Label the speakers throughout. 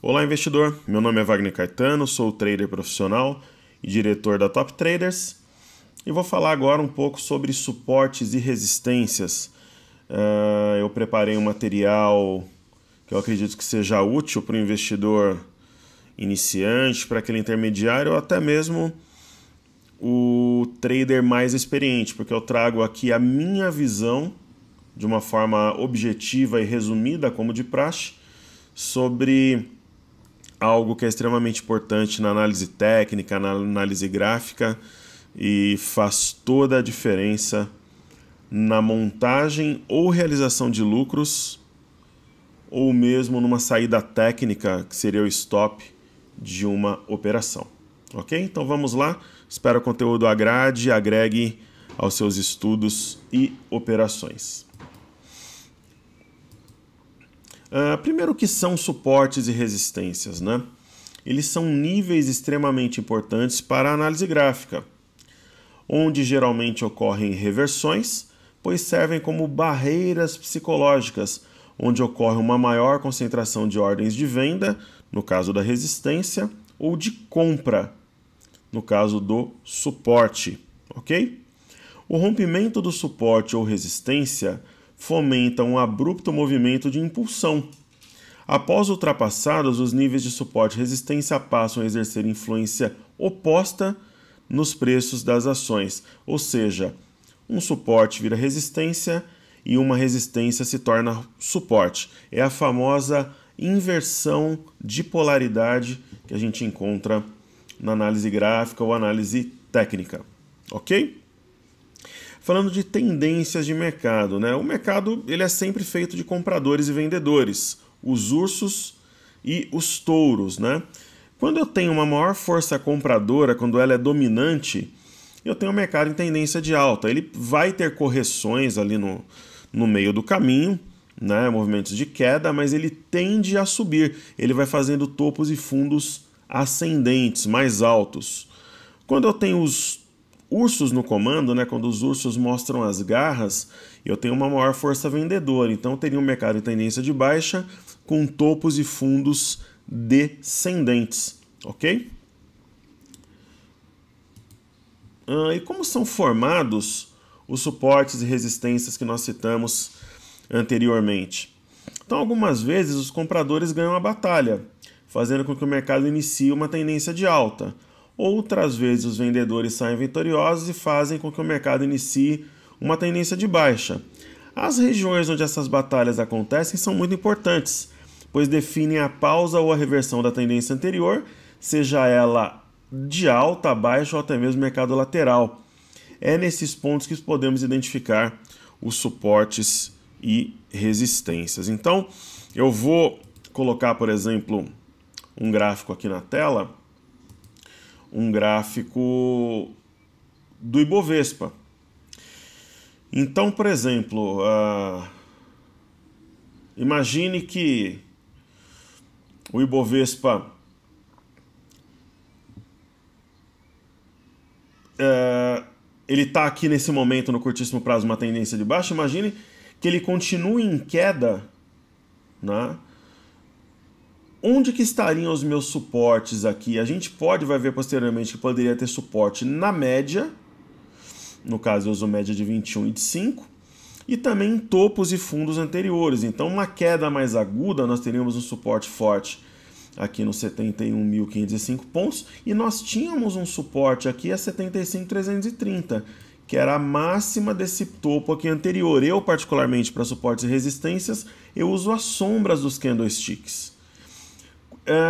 Speaker 1: Olá, investidor. Meu nome é Wagner Caetano, sou trader profissional e diretor da Top Traders e vou falar agora um pouco sobre suportes e resistências. Eu preparei um material que eu acredito que seja útil para o investidor iniciante, para aquele intermediário ou até mesmo o trader mais experiente, porque eu trago aqui a minha visão de uma forma objetiva e resumida, como de praxe, sobre algo que é extremamente importante na análise técnica, na análise gráfica e faz toda a diferença na montagem ou realização de lucros ou mesmo numa saída técnica, que seria o stop de uma operação. Ok? Então vamos lá. Espero que o conteúdo agrade e agregue aos seus estudos e operações. Primeiro, o que são suportes e resistências, né? Eles são níveis extremamente importantes para a análise gráfica, onde geralmente ocorrem reversões, pois servem como barreiras psicológicas, onde ocorre uma maior concentração de ordens de venda, no caso da resistência, ou de compra, no caso do suporte, ok? O rompimento do suporte ou resistência fomenta um abrupto movimento de impulsão. Após ultrapassados, os níveis de suporte e resistência passam a exercer influência oposta nos preços das ações, ou seja, um suporte vira resistência e uma resistência se torna suporte. É a famosa inversão de polaridade que a gente encontra na análise gráfica ou análise técnica, ok? Falando de tendências de mercado, né? O mercado ele é sempre feito de compradores e vendedores, os ursos e os touros, né? Quando eu tenho uma maior força compradora, quando ela é dominante, eu tenho um mercado em tendência de alta. Ele vai ter correções ali no meio do caminho, né? Movimentos de queda, mas ele tende a subir. Ele vai fazendo topos e fundos ascendentes, mais altos. Quando eu tenho os ursos no comando, né, quando os ursos mostram as garras, eu tenho uma maior força vendedora. Então eu teria um mercado em tendência de baixa com topos e fundos descendentes, ok? E como são formados os suportes e resistências que nós citamos anteriormente? Então, algumas vezes os compradores ganham a batalha, fazendo com que o mercado inicie uma tendência de alta. Outras vezes os vendedores saem vitoriosos e fazem com que o mercado inicie uma tendência de baixa. As regiões onde essas batalhas acontecem são muito importantes, pois definem a pausa ou a reversão da tendência anterior, seja ela de alta, baixa ou até mesmo mercado lateral. É nesses pontos que podemos identificar os suportes e resistências. Então, eu vou colocar, por exemplo, um gráfico aqui na tela, um gráfico do Ibovespa. Então, por exemplo, imagine que o Ibovespa ele está aqui nesse momento no curtíssimo prazo uma tendência de baixa. Imagine que ele continue em queda, né? Onde que estariam os meus suportes aqui? A gente vai ver posteriormente que poderia ter suporte na média, no caso eu uso média de 21 e de 5, e também em topos e fundos anteriores. Então, uma queda mais aguda, nós teríamos um suporte forte aqui nos 71.505 pontos, e nós tínhamos um suporte aqui a 75.330, que era a máxima desse topo aqui anterior. Eu, particularmente, para suportes e resistências, eu uso as sombras dos candlesticks.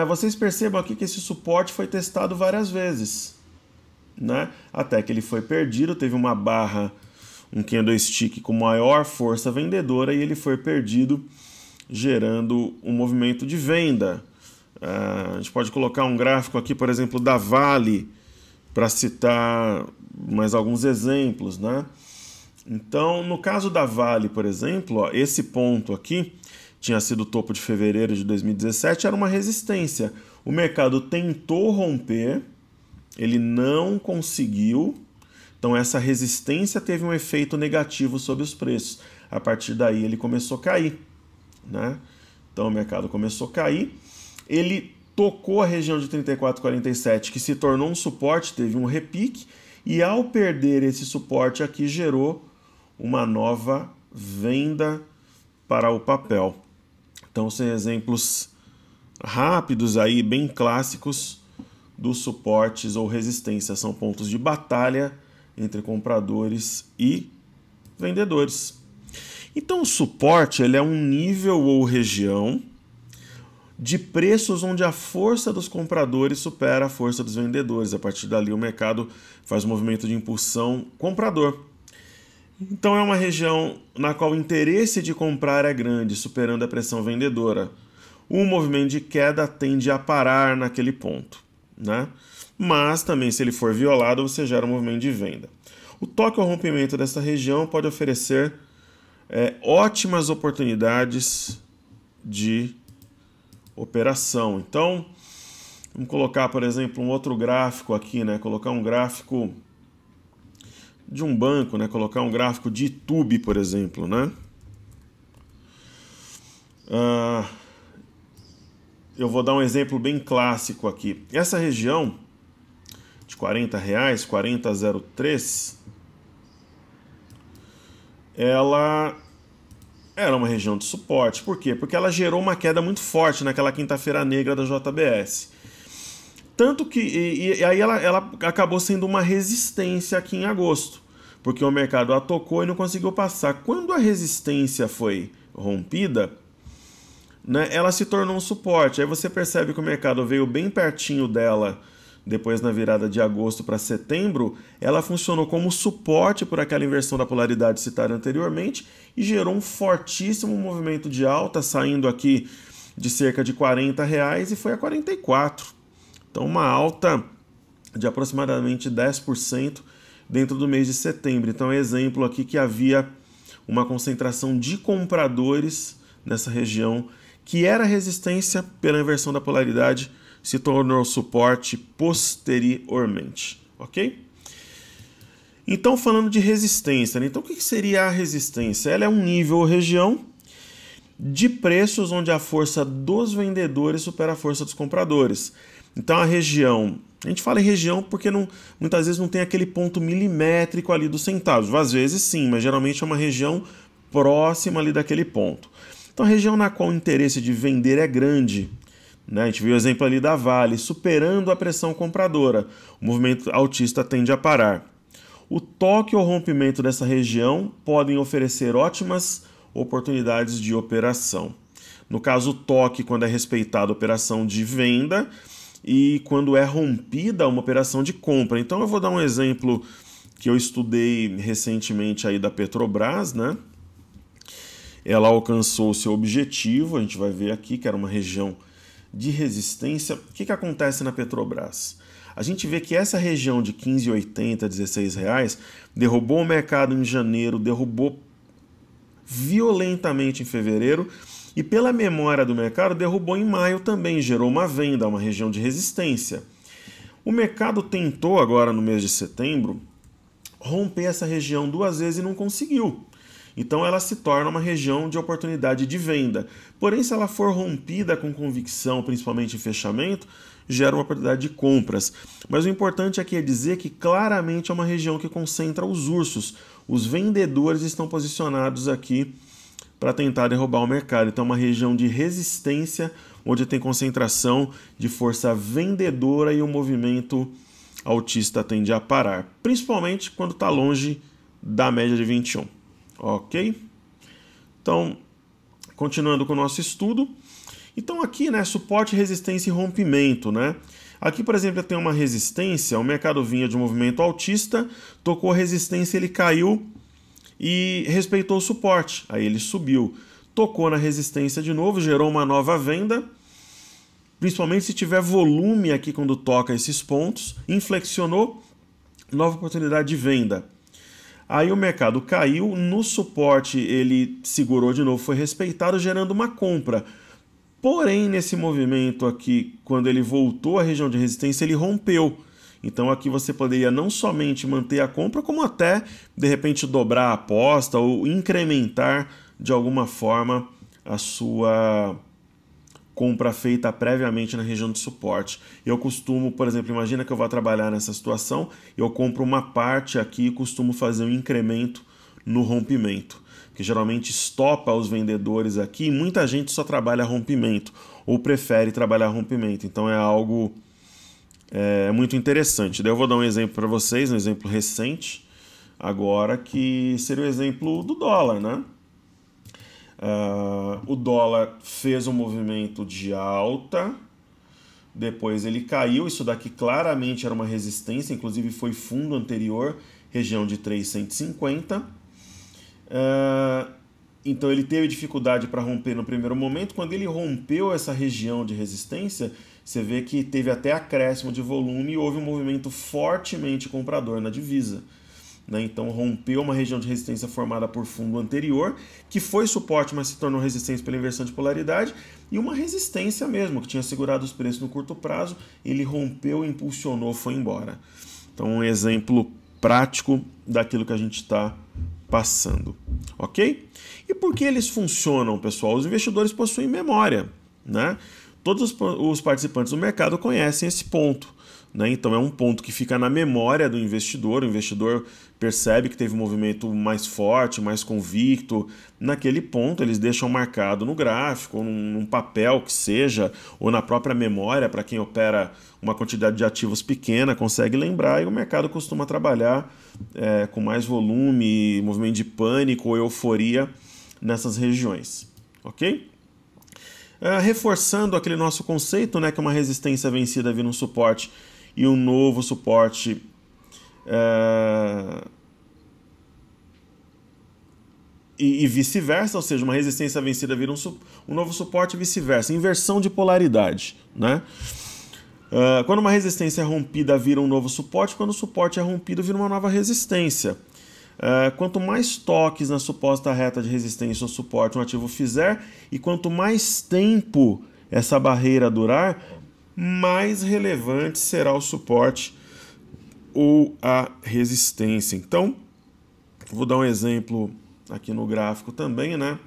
Speaker 1: Vocês percebam aqui que esse suporte foi testado várias vezes, né? Até que ele foi perdido, teve uma barra, um candlestick com maior força vendedora e ele foi perdido, gerando um movimento de venda. A gente pode colocar um gráfico aqui, por exemplo, da Vale, para citar mais alguns exemplos, né? Então, no caso da Vale, por exemplo, ó, esse ponto aqui tinha sido o topo de fevereiro de 2017, era uma resistência. O mercado tentou romper, ele não conseguiu, então essa resistência teve um efeito negativo sobre os preços. A partir daí ele começou a cair, né? Então o mercado começou a cair. ele tocou a região de 34,47, que se tornou um suporte, teve um repique, e ao perder esse suporte aqui, gerou uma nova venda para o papel. Então, são exemplos rápidos aí, bem clássicos dos suportes ou resistências. São pontos de batalha entre compradores e vendedores. Então, o suporte ele é um nível ou região de preços onde a força dos compradores supera a força dos vendedores. A partir dali, o mercado faz um movimento de impulsão comprador. Então, é uma região na qual o interesse de comprar é grande, superando a pressão vendedora. O movimento de queda tende a parar naquele ponto, né? Mas também, se ele for violado, você gera um movimento de venda. O toque ou rompimento dessa região pode oferecer ótimas oportunidades de operação. Então, vamos colocar, por exemplo, um outro gráfico aqui, né? Colocar um gráfico de um banco, né? Colocar um gráfico de YouTube, por exemplo, né? Eu vou dar um exemplo bem clássico aqui. Essa região de R$40, 40,03, ela era uma região de suporte. Por quê? Porque ela gerou uma queda muito forte naquela quinta-feira negra da JBS. Tanto que e aí ela acabou sendo uma resistência aqui em agosto, porque o mercado a tocou e não conseguiu passar. Quando a resistência foi rompida, né, ela se tornou um suporte. Aí você percebe que o mercado veio bem pertinho dela. Depois, na virada de agosto para setembro, ela funcionou como suporte por aquela inversão da polaridade citada anteriormente e gerou um fortíssimo movimento de alta, saindo aqui de cerca de R$40 e foi a 44. Então, uma alta de aproximadamente 10% dentro do mês de setembro. Então, é exemplo aqui que havia uma concentração de compradores nessa região, que era resistência pela inversão da polaridade, se tornou suporte posteriormente, ok? Então, falando de resistência, né? Então o que seria a resistência? Ela é um nível ou região de preços onde a força dos vendedores supera a força dos compradores. Então a região, a gente fala em região porque muitas vezes não tem aquele ponto milimétrico ali dos centavos. Às vezes sim, mas geralmente é uma região próxima ali daquele ponto. Então a região na qual o interesse de vender é grande, né? A gente viu o exemplo ali da Vale, superando a pressão compradora. O movimento altista tende a parar. O toque ou rompimento dessa região podem oferecer ótimas oportunidades de operação. No caso, o toque, quando é respeitada a operação de venda, e quando é rompida uma operação de compra. Então eu vou dar um exemplo que eu estudei recentemente aí da Petrobras, né? Ela alcançou o seu objetivo, a gente vai ver aqui que era uma região de resistência. O que acontece na Petrobras? A gente vê que essa região de 15,80, R$16 derrubou o mercado em janeiro, derrubou violentamente em fevereiro e pela memória do mercado derrubou em maio também, gerou uma venda, uma região de resistência. O mercado tentou agora no mês de setembro romper essa região duas vezes e não conseguiu. Então ela se torna uma região de oportunidade de venda. Porém, se ela for rompida com convicção, principalmente em fechamento, gera uma oportunidade de compras. Mas o importante aqui é dizer que claramente é uma região que concentra os ursos. Os vendedores estão posicionados aqui para tentar derrubar o mercado. Então é uma região de resistência, onde tem concentração de força vendedora e o movimento altista tende a parar. Principalmente quando está longe da média de 21. Ok? Então, continuando com o nosso estudo. Então aqui, né, suporte, resistência e rompimento, né? Aqui, por exemplo, tem uma resistência, o mercado vinha de um movimento altista, tocou a resistência, ele caiu e respeitou o suporte, aí ele subiu. Tocou na resistência de novo, gerou uma nova venda, principalmente se tiver volume aqui quando toca esses pontos, inflexionou, nova oportunidade de venda. Aí o mercado caiu, no suporte ele segurou de novo, foi respeitado, gerando uma compra. Porém, nesse movimento aqui, quando ele voltou à região de resistência, ele rompeu. Então aqui você poderia não somente manter a compra, como até, de repente, dobrar a aposta ou incrementar de alguma forma a sua compra feita previamente na região de suporte. Eu costumo, por exemplo, imagina que eu vou trabalhar nessa situação, eu compro uma parte aqui e costumo fazer um incremento no rompimento, que geralmente estopa os vendedores aqui, e muita gente só trabalha rompimento, ou prefere trabalhar rompimento, então é algo muito interessante. Daí eu vou dar um exemplo para vocês, um exemplo recente, agora, que seria o exemplo do dólar, né? O dólar fez um movimento de alta, depois ele caiu, isso daqui claramente era uma resistência, inclusive foi fundo anterior, região de 3,150. Então ele teve dificuldade para romper no primeiro momento. Quando ele rompeu essa região de resistência, você vê que teve até acréscimo de volume e houve um movimento fortemente comprador na divisa. Então rompeu uma região de resistência formada por fundo anterior, que foi suporte, mas se tornou resistência pela inversão de polaridade, e uma resistência mesmo, que tinha segurado os preços no curto prazo, ele rompeu, impulsionou, foi embora. Então um exemplo prático daquilo que a gente está passando, ok? E por que eles funcionam, pessoal? Os investidores possuem memória, né? Todos os participantes do mercado conhecem esse ponto, né? Então é um ponto que fica na memória do investidor. O investidor percebe que teve um movimento mais forte, mais convicto. Naquele ponto eles deixam marcado no gráfico, ou num papel que seja, ou na própria memória, para quem opera uma quantidade de ativos pequena, consegue lembrar, e o mercado costuma trabalhar com mais volume, movimento de pânico ou euforia nessas regiões, ok? Reforçando aquele nosso conceito, né, que uma resistência vencida vira um suporte e um novo suporte e vice-versa, ou seja, uma resistência vencida vira um novo suporte e vice-versa, inversão de polaridade, né? Quando uma resistência é rompida vira um novo suporte, quando o suporte é rompido vira uma nova resistência. Quanto mais toques na suposta reta de resistência ou suporte um ativo fizer, e quanto mais tempo essa barreira durar, mais relevante será o suporte ou a resistência. Então, vou dar um exemplo aqui no gráfico também, né?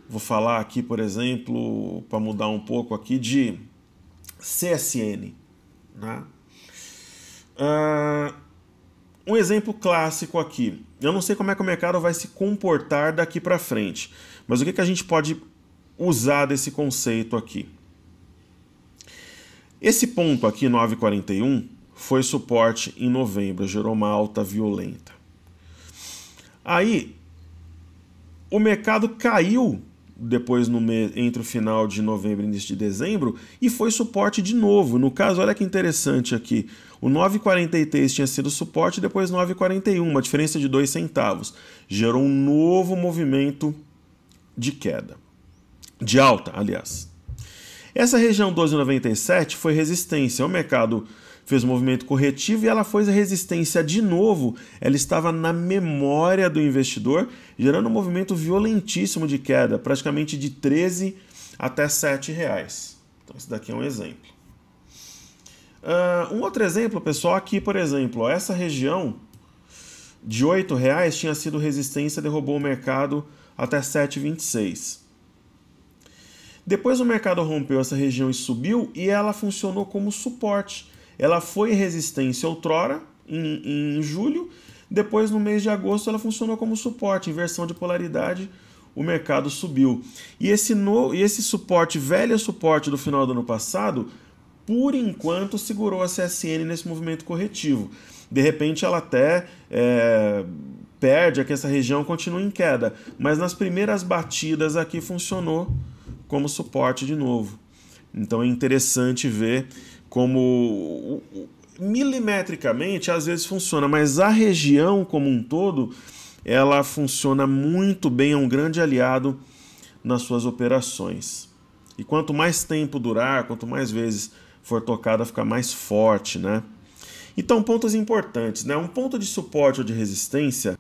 Speaker 1: Vou falar aqui, por exemplo, para mudar um pouco aqui, de CSN, né? Um exemplo clássico aqui. Eu não sei como é que o mercado vai se comportar daqui para frente, mas o que a gente pode usar desse conceito aqui? Esse ponto aqui, 9,41, foi suporte em novembro, gerou uma alta violenta. Aí, o mercado caiu depois entre o final de novembro e início de dezembro e foi suporte de novo. No caso, olha que interessante aqui, o 9,43 tinha sido suporte, depois 9,41, uma diferença de 2 centavos. Gerou um novo movimento de queda, de alta, aliás. Essa região 12,97 foi resistência. O mercado fez um movimento corretivo e ela foi resistência de novo. Ela estava na memória do investidor, gerando um movimento violentíssimo de queda, praticamente de 13 até 7 reais. Então esse daqui é um exemplo. Um outro exemplo, pessoal, aqui, por exemplo, essa região de 8 reais tinha sido resistência, derrubou o mercado até 7,26. Depois o mercado rompeu essa região e subiu, e ela funcionou como suporte. Ela foi resistência outrora, em julho, depois no mês de agosto ela funcionou como suporte, inversão de polaridade, o mercado subiu. E esse suporte, velho suporte do final do ano passado, por enquanto segurou a CSN nesse movimento corretivo. De repente ela até perde, aqui essa região continua em queda, mas nas primeiras batidas aqui funcionou como suporte de novo. Então é interessante ver como milimetricamente às vezes funciona, mas a região como um todo ela funciona muito bem, é um grande aliado nas suas operações. E quanto mais tempo durar, quanto mais vezes for tocada, fica mais forte, né? Então, pontos importantes, né? Um ponto de suporte ou de resistência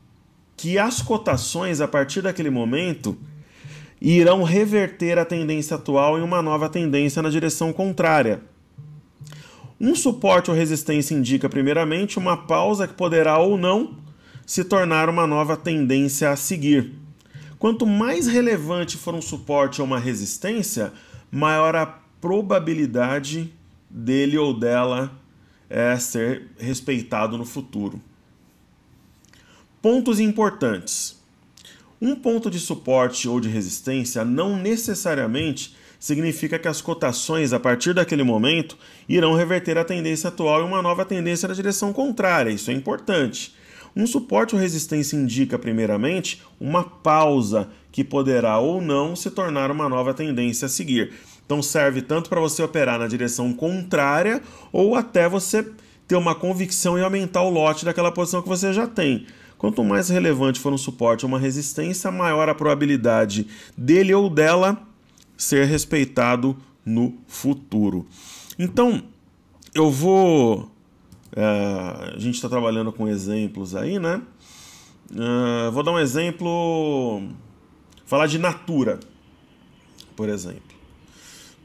Speaker 1: que as cotações a partir daquele momento irão reverter a tendência atual em uma nova tendência na direção contrária. Um suporte ou resistência indica, primeiramente, uma pausa que poderá ou não se tornar uma nova tendência a seguir. Quanto mais relevante for um suporte ou uma resistência, maior a probabilidade dele ou dela ser respeitado no futuro. Pontos importantes. Um ponto de suporte ou de resistência não necessariamente significa que as cotações, a partir daquele momento, irão reverter a tendência atual em uma nova tendência na direção contrária. Isso é importante. Um suporte ou resistência indica, primeiramente, uma pausa que poderá ou não se tornar uma nova tendência a seguir. Então serve tanto para você operar na direção contrária ou até você ter uma convicção e aumentar o lote daquela posição que você já tem. Quanto mais relevante for um suporte ou uma resistência, maior a probabilidade dele ou dela ser respeitado no futuro. Então, eu vou... a gente está trabalhando com exemplos aí, né? Vou dar um exemplo... Falar de Natura, por exemplo.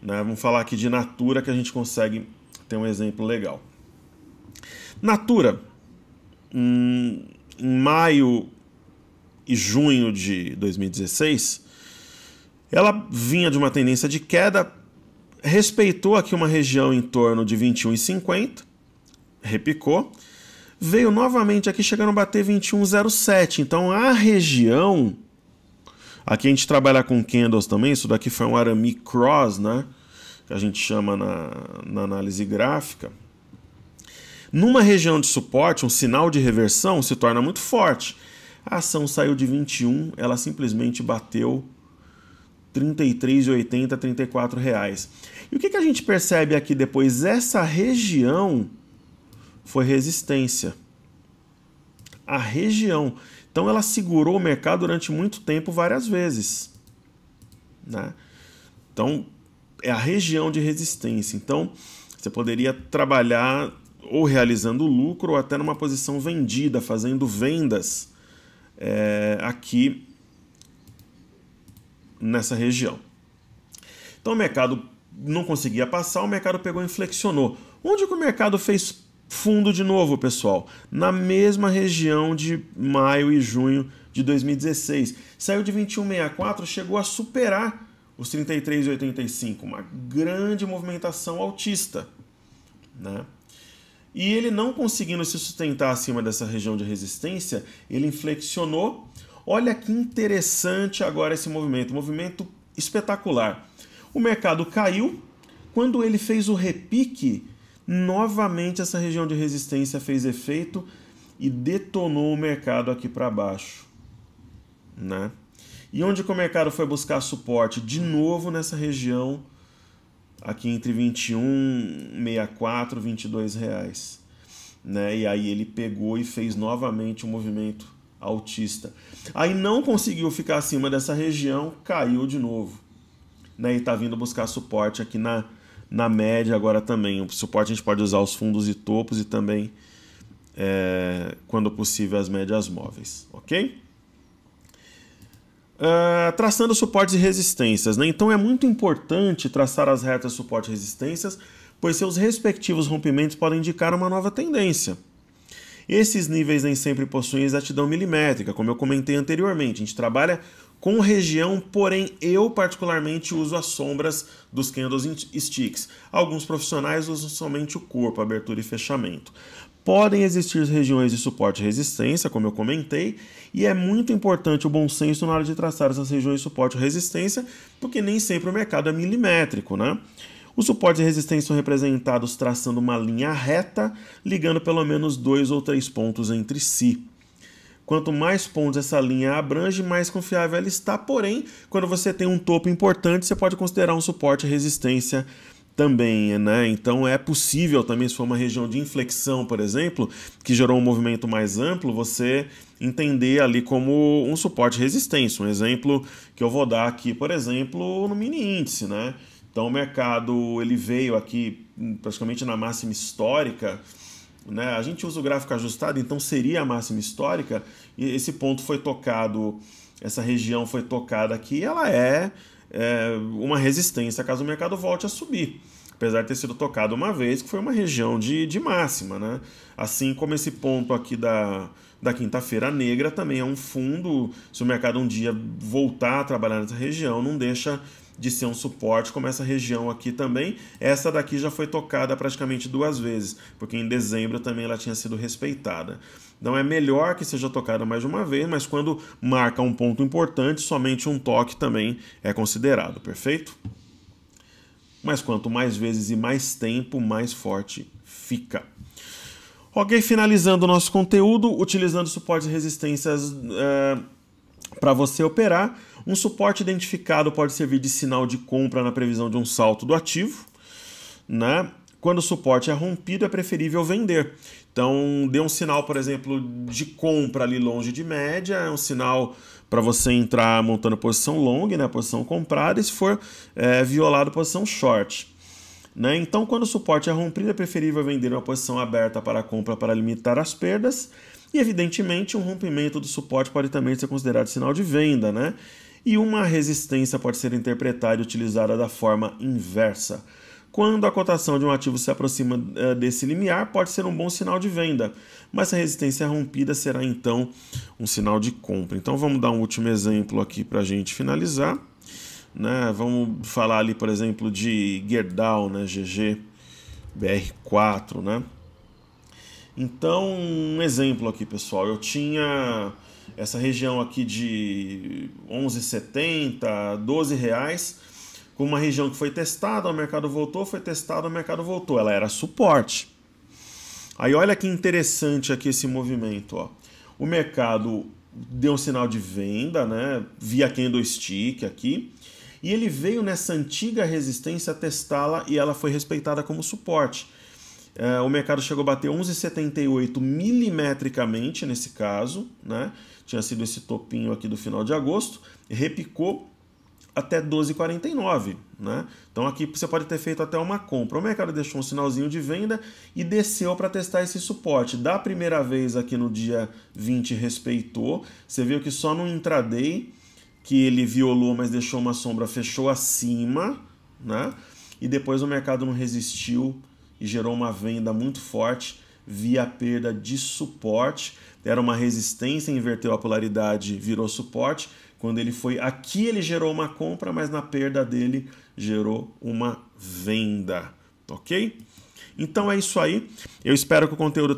Speaker 1: Né? Vamos falar aqui de Natura que a gente consegue ter um exemplo legal. Natura, em maio e junho de 2016... ela vinha de uma tendência de queda, respeitou aqui uma região em torno de 21,50, repicou, veio novamente aqui chegando a bater 21,07. Então a região, aqui a gente trabalha com candles também, isso daqui foi um Arami Cross, né, que a gente chama na análise gráfica. Numa região de suporte, um sinal de reversão se torna muito forte. A ação saiu de 21, ela simplesmente bateu R$ 33,80, R$ 34. E o que a gente percebe aqui depois? Essa região foi resistência. A região. Então ela segurou o mercado durante muito tempo, várias vezes. Né? Então é a região de resistência. Então você poderia trabalhar ou realizando lucro ou até numa posição vendida, fazendo vendas aqui nessa região. Então o mercado não conseguia passar, o mercado pegou e flexionou. Onde que o mercado fez fundo de novo, pessoal? Na mesma região de maio e junho de 2016. Saiu de 21,64, chegou a superar os 33,85. Uma grande movimentação altista. Né? E ele não conseguindo se sustentar acima dessa região de resistência, ele inflexionou. Olha que interessante agora esse movimento, movimento espetacular. O mercado caiu, quando ele fez o repique, novamente essa região de resistência fez efeito e detonou o mercado aqui para baixo. Né? E onde que o mercado foi buscar suporte? De novo nessa região, aqui entre 21,64 e 22 reais. Né? E aí ele pegou e fez novamente um movimento altista. Aí não conseguiu ficar acima dessa região, caiu de novo. Né? E está vindo buscar suporte aqui na média agora também. O suporte a gente pode usar os fundos e topos e também, quando possível, as médias móveis. Ok? Traçando suportes e resistências. Né? Então é muito importante traçar as retas suporte e resistências, pois seus respectivos rompimentos podem indicar uma nova tendência. Esses níveis nem sempre possuem exatidão milimétrica, como eu comentei anteriormente. A gente trabalha com região, porém eu particularmente uso as sombras dos candlesticks. Alguns profissionais usam somente o corpo, abertura e fechamento. Podem existir regiões de suporte e resistência, como eu comentei, e é muito importante o bom senso na hora de traçar essas regiões de suporte e resistência, porque nem sempre o mercado é milimétrico, né? Os suportes e resistências são representados traçando uma linha reta, ligando pelo menos 2 ou 3 pontos entre si. Quanto mais pontos essa linha abrange, mais confiável ela está, porém, quando você tem um topo importante, você pode considerar um suporte e resistência também, né? Então é possível também, se for uma região de inflexão, por exemplo, que gerou um movimento mais amplo, você entender ali como um suporte e resistência. Um exemplo que eu vou dar aqui, por exemplo, no mini índice, né? Então o mercado ele veio aqui praticamente na máxima histórica, né? A gente usa o gráfico ajustado, então seria a máxima histórica, e esse ponto foi tocado, essa região foi tocada aqui, ela é uma resistência caso o mercado volte a subir. apesar de ter sido tocado uma vez, que foi uma região de máxima, né? Assim como esse ponto aqui da quinta-feira negra também é um fundo, se o mercado um dia voltar a trabalhar nessa região, não deixa de ser um suporte, como essa região aqui também. Essa daqui já foi tocada praticamente 2 vezes, porque em dezembro também ela tinha sido respeitada. Então é melhor que seja tocada mais de uma vez, mas quando marca um ponto importante, somente um toque também é considerado, perfeito? Mas quanto mais vezes e mais tempo, mais forte fica. Ok, finalizando o nosso conteúdo, utilizando suportes e resistências para você operar. Um suporte identificado pode servir de sinal de compra na previsão de um salto do ativo, né? Quando o suporte é rompido, é preferível vender. Então, dê um sinal, por exemplo, de compra ali longe de média, é um sinal para você entrar montando posição long, né? Posição comprada, e se for violado, posição short. Né? Então, quando o suporte é rompido, é preferível vender uma posição aberta para a compra para limitar as perdas. E, evidentemente, um rompimento do suporte pode também ser considerado sinal de venda, né? E uma resistência pode ser interpretada e utilizada da forma inversa. Quando a cotação de um ativo se aproxima desse limiar, pode ser um bom sinal de venda, mas se a resistência é rompida, será então um sinal de compra. Então, vamos dar um último exemplo aqui para a gente finalizar. Né? Vamos falar ali, por exemplo, de Gerdau, né? GG, BR4, né? Então, um exemplo aqui, pessoal, eu tinha essa região aqui de 11,70, 12 reais, com uma região que foi testada, o mercado voltou, foi testado, o mercado voltou. Ela era suporte. Aí olha que interessante aqui esse movimento, ó. O mercado deu um sinal de venda, né? Via candlestick aqui. E ele veio nessa antiga resistência testá-la e ela foi respeitada como suporte. O mercado chegou a bater 11,78 milimetricamente nesse caso, né? Tinha sido esse topinho aqui do final de agosto, repicou até 12,49, né? Então aqui você pode ter feito até uma compra. O mercado deixou um sinalzinho de venda e desceu para testar esse suporte. Da primeira vez aqui no dia 20 respeitou. Você viu que só no intraday que ele violou, mas deixou uma sombra, fechou acima, né? E depois o mercado não resistiu e gerou uma venda muito forte via perda de suporte. Era uma resistência, inverteu a polaridade, virou suporte. Quando ele foi aqui, ele gerou uma compra, mas na perda dele gerou uma venda, ok? Então é isso aí. Eu espero que o conteúdo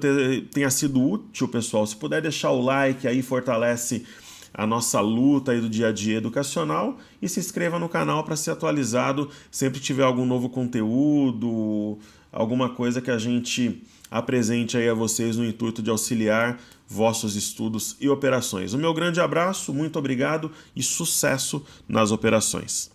Speaker 1: tenha sido útil, pessoal. Se puder deixar o like aí, fortalece a nossa luta aí do dia a dia educacional, e se inscreva no canal para ser atualizado sempre que tiver algum novo conteúdo, alguma coisa que a gente apresente aí a vocês no intuito de auxiliar vossos estudos e operações. O meu grande abraço, muito obrigado e sucesso nas operações.